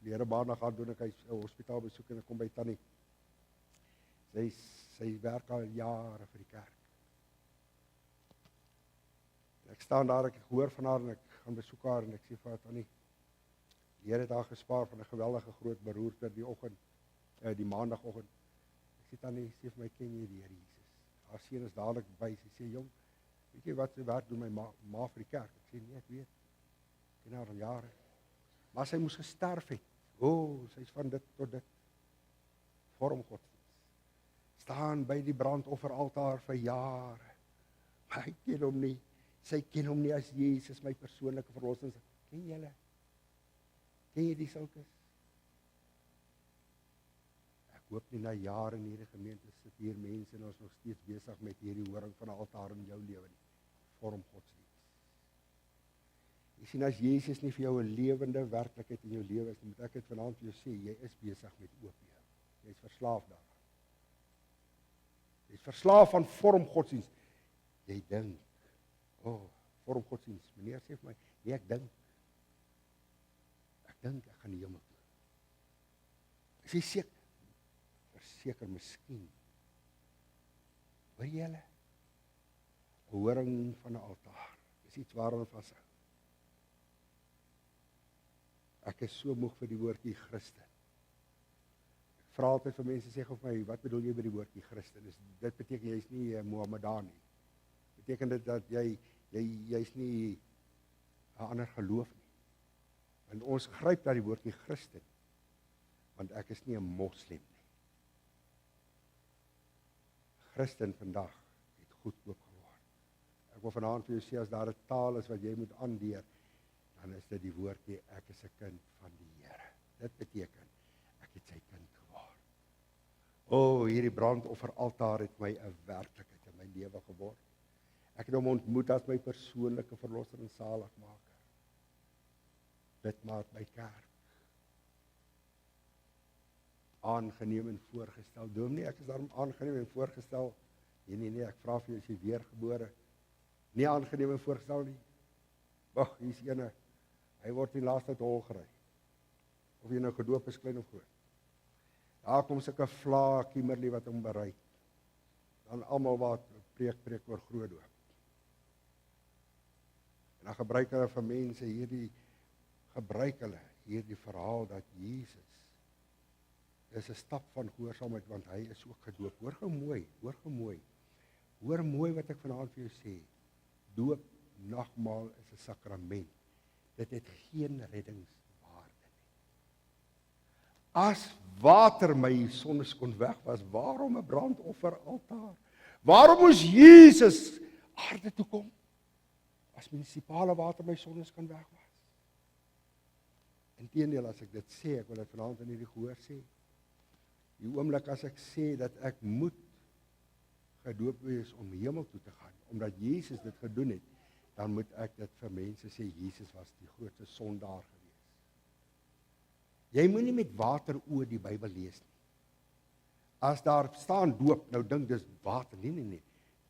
Lere maandag gaan doen ek 'n hospitaal besoek en ek kom by Tannie. Sy werk al jare vir die kerk. Ek staan daar, ek hoor van haar en ek gaan besoek haar en ek sê vir haar, Tannie, die Here het haar gespaar van 'n geweldige groot beroerte die maandagoggend. Ek sê, Tannie, sê vir my, ken jy die Here Jesus? Haar seun is dadelik by, sy sê, jong, weet jy wat sy werk doen my ma vir die kerk? Ek sê, nee, ek weet, ek ken haar al jare. Maar sy moes gesterf het. Sy is van dit tot dit. Vormgodsdienst. Staan by die brandofferaltaar vir jare. Maar ek ken hom nie. Sy ken hom nie as Jesus, my persoonlike verlosser. Ken julle? Ken jy die sulkes? Ek hoop nie na jare in hierdie gemeente sit hier mense en ons nog steeds besig met hierdie horing van 'n altaar in jou lewe nie. Vormgodsdienst. Jy sien, as Jesus nie vir jou 'n lewende werklikheid in jou lewe is, dan moet ek dit vanaand vir jou sê, jy is besig met opium. Jy is verslaaf daaraan. Jy is verslaaf aan vormgodsdienst. Jy dink, vormgodsdienst, meneer sê vir my, nee, ek dink ek gaan die hemel toe. Is jy seker? Verseker, miskien. Hoor jy hulle? Horing van 'n altaar. Dis iets waaraan vashou. Ek is so moeg vir die woordjie Christen. Ek vra altyd vir mense, sê vir my, wat bedoel jy by die woordjie Christen? Dit beteken jy is nie 'n Mohammedan nie. Beteken dit dat jy is nie 'n ander geloof nie. Want ons gryp na die woordjie Christen, want ek is nie 'n moslim nie. Christen vandag het goedkoop geword. Ek wil vanaand vir jou sê, as daar 'n taal is wat jy moet aanleer, dan is dit die woordjie, ek is 'n kind van die Here. Dit beteken, ek het sy kind geword. Hierdie brandofferaltaar het my 'n werklikheid in my lewe geword. Ek het hom ontmoet as my persoonlike verlosser en saligmaker. Lidmaat by kerk. Aangeneem en voorgestel. Dominee, ek is daarom aangeneem en voorgestel. Nee, ek vra vir jou, is jy weergebore? Nie aangeneem en voorgestel nie. Hier is ene, hy word die laaste tyd hol gery. Of jy nou gedoop is, klein of groot. Daar kom sulke vlae kimmerlie wat hom bereik. Dan almal wat preek oor groot doop. En dan gebruik hulle vir mense hierdie verhaal dat Jesus is 'n stap van gehoorsaamheid, want hy is ook gedoop. Hoor gou mooi. Hoor mooi wat ek vanaand vir jou sê. Doop, nagmaal is 'n sakrament. Dit het geen reddingswaarde nie. As water my sondes kon weg was, waarom 'n brandofferaltaar? Waarom moes Jesus aarde toe kom? As munisipale water my sondes kan wegwas. Inteendeel, as ek dit sê, ek wil dit vanaand in hierdie gehoor sê. Die oomblik as ek sê dat ek moet gedoop wees om hemel toe te gaan, omdat Jesus dit gedoen het, dan moet ek dit vir mense sê, Jesus was die grootste sondaar gewees. Jy moet nie met water oor die Bybel lees nie. As daar staan doop, nou dink dis water, nee.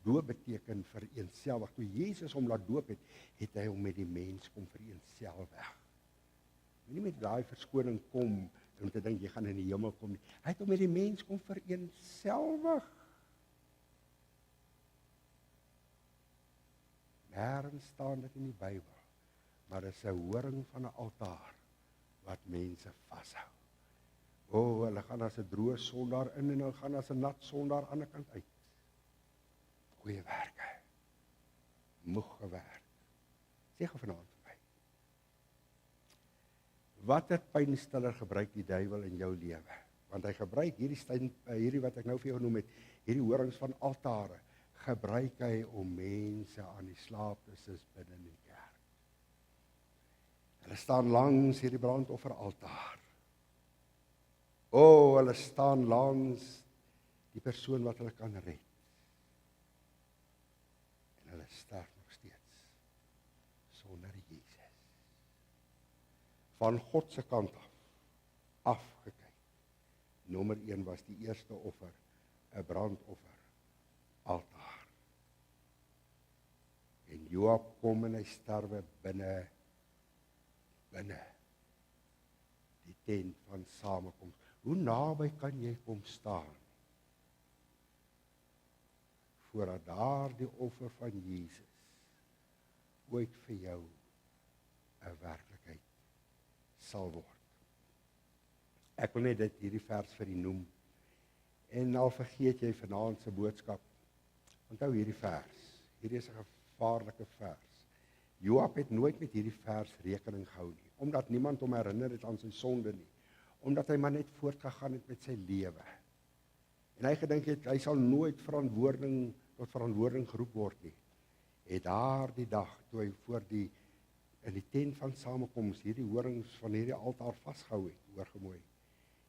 Doop beteken vereenselwig. Toe Jesus hom laat doop het, het hy hom met die mens kom vereenselwig. Nie met daai verskoning kom, om te dink jy gaan in die hemel kom nie. Hy het hom met die mens kom vereenselwig. Nêrens staan dit in die Bybel, maar dit is 'n horing van 'n altaar, wat mense vashou. Hulle gaan as 'n droë sondaar in en hulle gaan as 'n nat sondaar aan die ander kant uit. Goeie werke. Moeg gewerk. Sê gou vanaand vir my. Watter pynstiller gebruik die duiwel in jou lewe? Want hy gebruik hierdie wat ek nou vir jou genoem het, hierdie horings van altare, gebruik hy om mense aan die slaap te sis binne in die kerk. Hulle staan langs hierdie brandofferaltaar. Hulle staan langs die persoon wat hulle kan red. En hulle sterf nog steeds sonder Jesus. Van God se kant afgekyk. Nommer 1 was die eerste offer, 'n brandoffer, altaar. En Joab kom en hy sterwe binne die tent van samekoms. Hoe naby kan jy kom staan voordat daardie offer van Jesus ooit vir jou 'n werklikheid sal word? Ek wil net hierdie vers vir u noem. En al vergeet jy vanaand se boodskap, onthou hierdie vers. Hierdie is 'n gevaarlike vers. Joab het nooit met hierdie vers rekening gehou nie, omdat niemand hom herinner het aan sy sonde nie, omdat hy maar net voortgegaan het met sy lewe. En hy gedink het, hy sal nooit tot verantwoording geroep word nie. Het daardie dag, toe hy in die tent van samekoms, hierdie horings van hierdie altaar vasgehou het, hoor gemooi,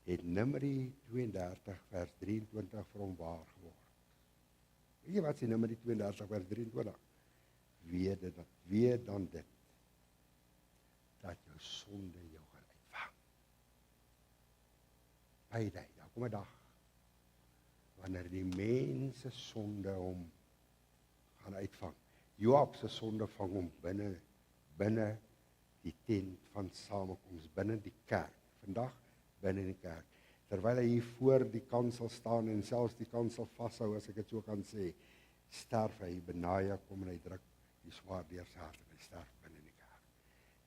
het Numeri 32 vers 23 vir hom waar geword. Weet jy wat sê Numeri 32 vers 23? Weet dan dit, dat jou sonde jou gaan uitvang. Payday, daar kom 'n dag, wanneer die mense sonde hom gaan uitvang. Joab se sonde vang hom binne die tent van samekoms, binne die kerk. Vandag binne die kerk. Terwyl hy hier voor die kansel staan en selfs die kansel vashou, as ek dit so kan sê, sterf hy. Benaja kom en hy druk die swaard deur sy hart en hy sterf binne die kerk.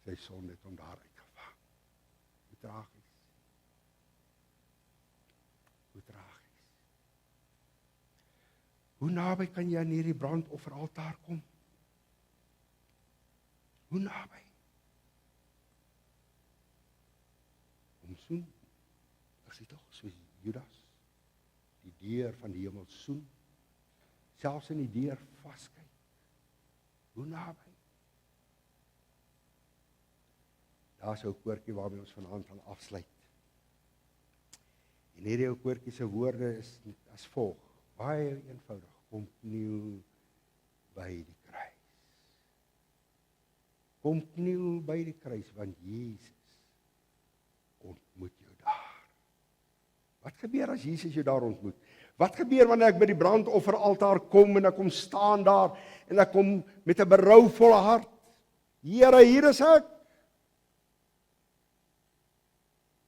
Sy sonde het hom daar uitgevang. Hoe tragies. Hoe tragies. Hoe naby kan jy aan hierdie brandofferaltaar kom? Hoe naby? Om soen, is dit toch soos Judas, die deur van die hemel soen, selfs in die deur vaskyk. Hoe naby? Daar is 'n koortjie waarmee ons vanaand gaan afsluit. En hierdie ou koortjie se woorde is as volg, baie eenvoudig, kom kniel by die kruis. Kom kniel by die kruis, want Jesus ontmoet jou daar. Wat gebeur as Jesus jou daar ontmoet? Wat gebeur wanneer ek by die brandofferaltaar kom en ek kom staan daar en ek kom met 'n berouvolle hart? Here, hier is ek.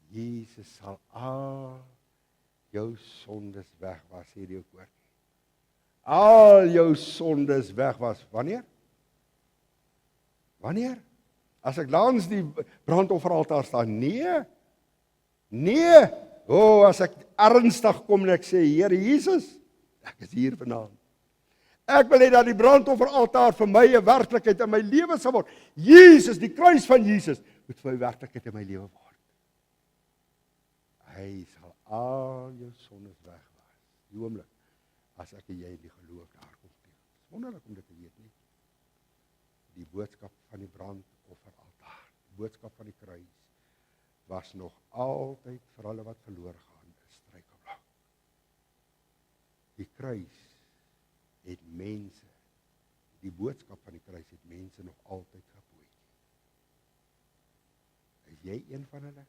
Jesus sal al jou sondes wegwas, hierdie ou koortjie. Al jou sondes wegwas. Wanneer? Wanneer? As ek langs die brandofferaltaar staan? Nee. As ek ernstig kom en ek sê, Here Jesus, ek is hier vanaand. Ek wil hê dat die brandofferaltaar vir my 'n werklikheid in my lewe sal word. Jesus, die kruis van Jesus, moet vir my werklikheid in my lewe word. Hy sal al jou sondes wegwas. Die oomblik, as ek en jy die geloof daar kom teen. Wonderlik om dit te weet nie. Die boodskap van die brandofferaltaar, die boodskap van die kruis, was nog altyd vir hulle wat verloor gaan, 'n struikelblok. Die kruis het mense, die boodskap van die kruis het mense nog altyd gepoei. Is jy een van hulle?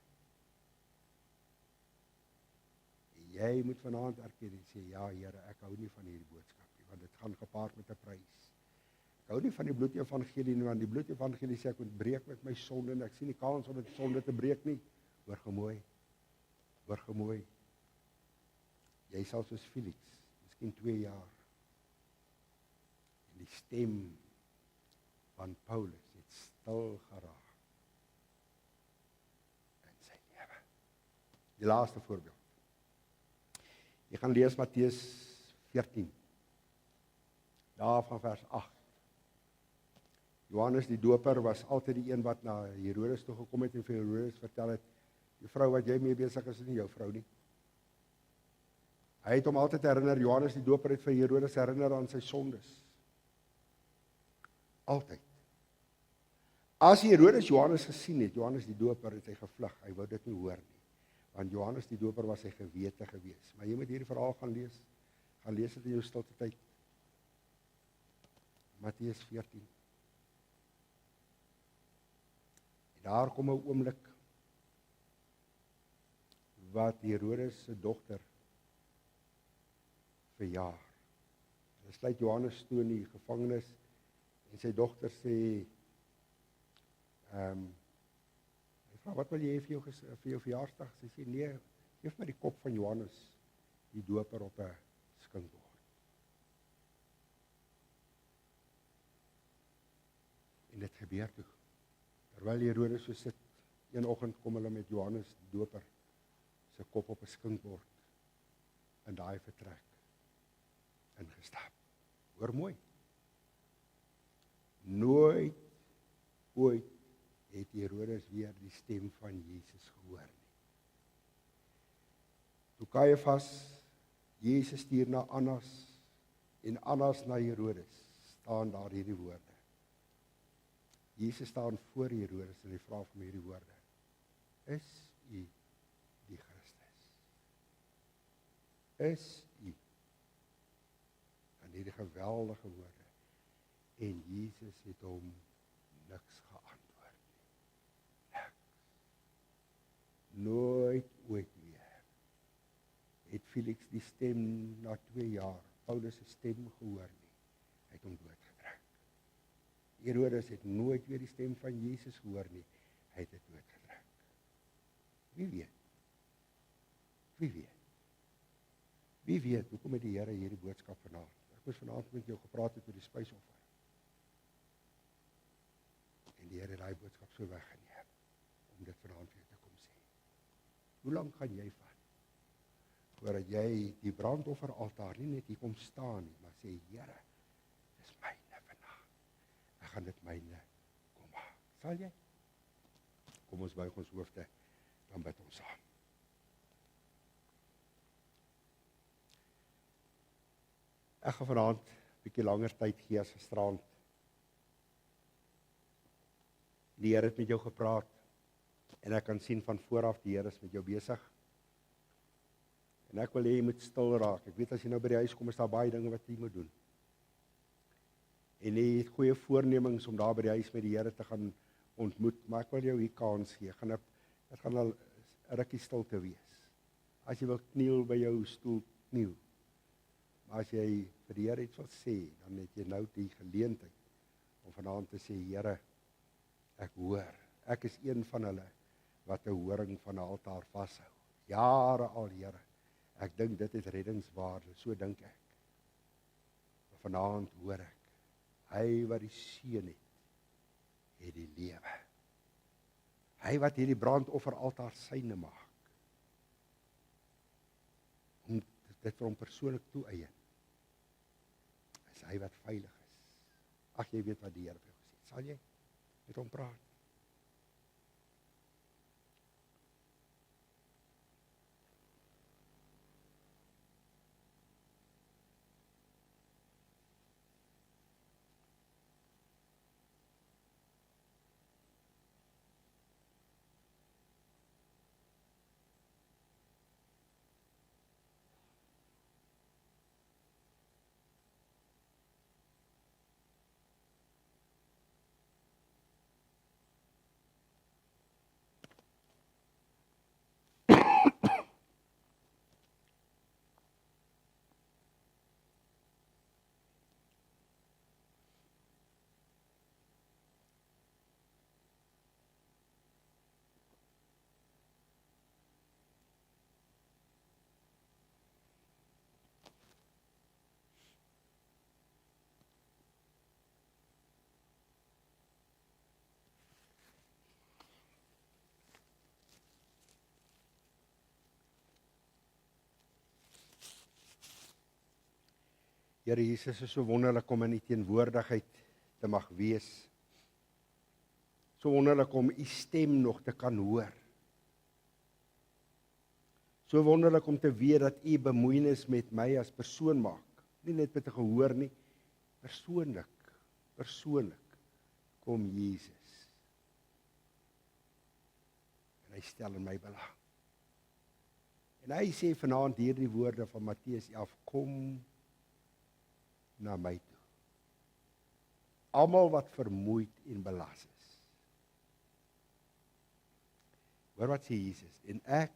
Jy moet vanaand erken en sê, ja Here, ek hou nie van hierdie boodskap nie, want dit gaan gepaard met 'n prys. Ek hou nie van die bloedevangelie nie, want die bloedevangelie sê ek moet breek met my sonde en ek sien nie kans om dit sonde te breek nie. Hoor gemooi. Hoor gemooi. Jy sal soos Felix, miskien 2 jaar. En die stem van Paulus het stil geraak in sy lewe. Die laaste voorbeeld. Jy gaan lees Matteus 14. Daar van vers 8. Johannes die doper was altyd die een wat na Herodes toe gekom het en vir Herodes vertel het, die vrou wat jy mee besig is nie jou vrou nie. Hy het hom altyd herinner, Johannes die doper het vir Herodes herinner aan sy sondes. Altyd. As Herodes Johannes gesien het, Johannes die doper, het hy gevlug, hy wou dit nie hoor nie. Want Johannes die doper was sy gewete gewees. Maar jy moet hierdie verhaal gaan lees dit in jou stilte tyd. Matteus 14. En daar kom 'n oomblik wat Herodes se dogter verjaar. Hulle sluit Johannes toe in die gevangenis en sy dogter sê, hy vra, wat wil jy hê vir jou verjaarsdag? Sy sê, nee, geef my die kop van Johannes, die doper op 'n skinkbord. En dit gebeur toe. Terwyl Herodes so sit, een oggend kom hulle met Johannes die doper se kop op 'n skinkbord in daai vertrek ingestap. Hoor mooi. Nooit ooit het Herodes weer die stem van Jesus gehoor nie. Toe Kajafas Jesus stuur na Annas en Annas na Herodes, staan daar hierdie woorde. Jesus staan voor Herodes en hy vra vir hierdie woorde. Is u die Christus? Is u? En hierdie geweldige woorde. En Jesus het hom niks geantwoord nie. Niks. Nooit ooit weer het Felix die stem na 2 jaar, Paulus se stem gehoor nie. Hy het hom doodgedruk. Herodes het nooit weer die stem van Jesus gehoor nie. Hy het dit doodgedruk. Wie weet? Wie weet? Wie weet, hoekom het die Here hierdie boodskap vanaand? Ek moes vanaand met jou gepraat het oor die spysoffer. En die Here het daai boodskap so weggeneem, om dit vanaand vir jou te kom sê. Hoe lank gaan jy vat, voordat jy die brandofferaltaar nie net hier kom staan nie, maar sê, Here, dis myne vanaand. Ek gaan dit myne kom maak. Sal jy? Kom ons buig ons hoofde, dan bid ons saam. Ek gaan vanaand 'n bietjie langer tyd gee as gisterand. Die Here het met jou gepraat en ek kan sien van vooraf die Here is met jou besig. En ek wil hê jy moet stil raak. Ek weet as jy nou by die huis kom, is daar baie dinge wat jy moet doen. En jy het goeie voornemings om daar by die huis met die Here te gaan ontmoet, maar ek wil jou hier kans gee. Dit gaan al 'n rukkie stil te wees. As jy wil kniel by jou stoel, kniel. Maar as jy vir die Here iets wil sê, dan het jy nou die geleentheid om vanaand te sê, Here, ek hoor. Ek is een van hulle wat 'n horing van 'n altaar vashou. Jare al, Here. Ek dink dit het reddingswaarde, so dink ek. Maar vanaand hoor ek, hy wat die seun het die lewe. Hy wat hierdie brandofferaltaar syne maak. Om dit vir hom persoonlik toe-eien. Is hy wat veilig is. Ag, jy weet wat die Here vir jou gesê het. Sal jy met hom praat? Here Jesus, is so wonderlik om in U teenwoordigheid te mag wees. So wonderlik om U stem nog te kan hoor. So wonderlik om te weet dat U bemoeienis met my as persoon maak. Nie net met 'n gehoor nie, persoonlik kom Jesus. En hy stel in my belang. En hy sê vanaand hierdie woorde van Matteus 11, kom na my toe. Almal wat vermoeid en belas is. Hoor wat sê Jesus, en ek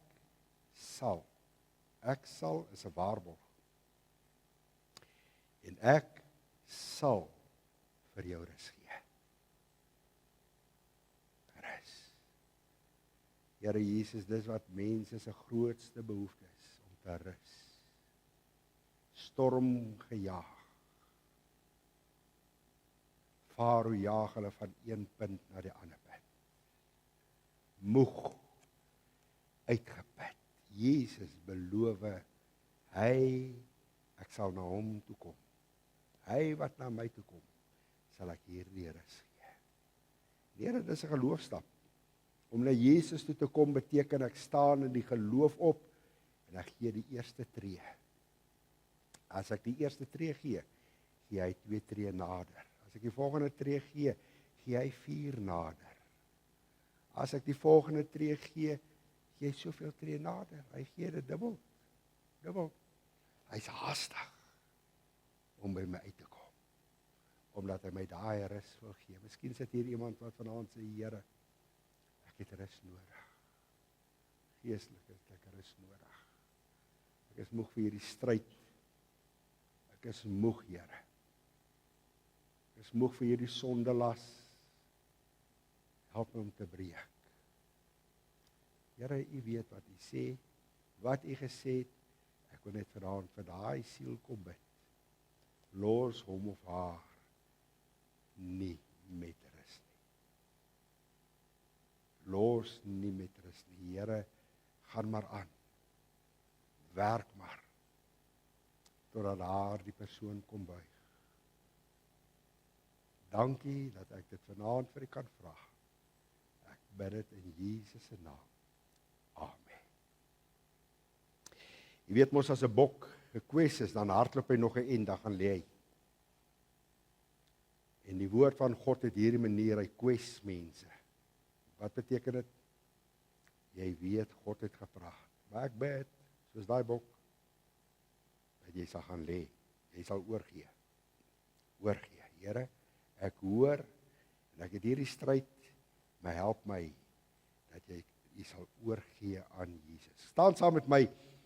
sal is 'n waarborg. En ek sal vir jou rus gee. Rus. Here Jesus, dis wat mense se grootste behoefte is, om te rus. Storm gejaag. Farao jaag hulle van een punt na die ander punt. Moeg, uitgeput. Jesus beloof, ek sal na hom toe kom. Hy wat na my toe kom, sal ek hierdie rus gee. Here, dis 'n geloofstap. Om na Jesus toe te kom beteken ek staan in die geloof op en ek gee die eerste tree. As ek die eerste tree gee, gee hy 2 tree nader. As ek die volgende tree gee, gee hy 4 nader. As ek die volgende tree gee, gee hy soveel tree nader. Hy gee dit dubbel. Hy's haastig om by my uit te kom. Omdat hy my daai rus wil gee. Miskien sit hier iemand wat vanaand sê, Here, ek het rus nodig. Geestelik het ek rus nodig. Ek is moeg vir hierdie stryd. Ek is moeg, Here. Ek is moeg vir hierdie sondelas. Help my om te breek. Here, U weet wat U sê, wat U gesê het. Ek wil net vanaand vir daai siel kom bid. Los hom of haar nie met rus nie. Los nie met rus nie. Here, gaan maar aan. Werk maar. Totdat daar die persoon kom buig. Dankie dat ek dit vanaand vir U kan vra. Ek bid dit in Jesus se naam. Amen. Jy weet mos as 'n bok gekwes is, dan hardloop hy nog 'n end, dan gaan lê hy. En die woord van God het hierdie manier, hy kwes mense. Wat beteken dit? Jy weet God het gepraat. Maar ek bid, soos daai bok, dat jy sal gaan lê. Jy sal oorgee. Here, ek hoor en ek het hierdie stryd, maar help my dat jy sal oorgee aan Jesus. Staan saam met my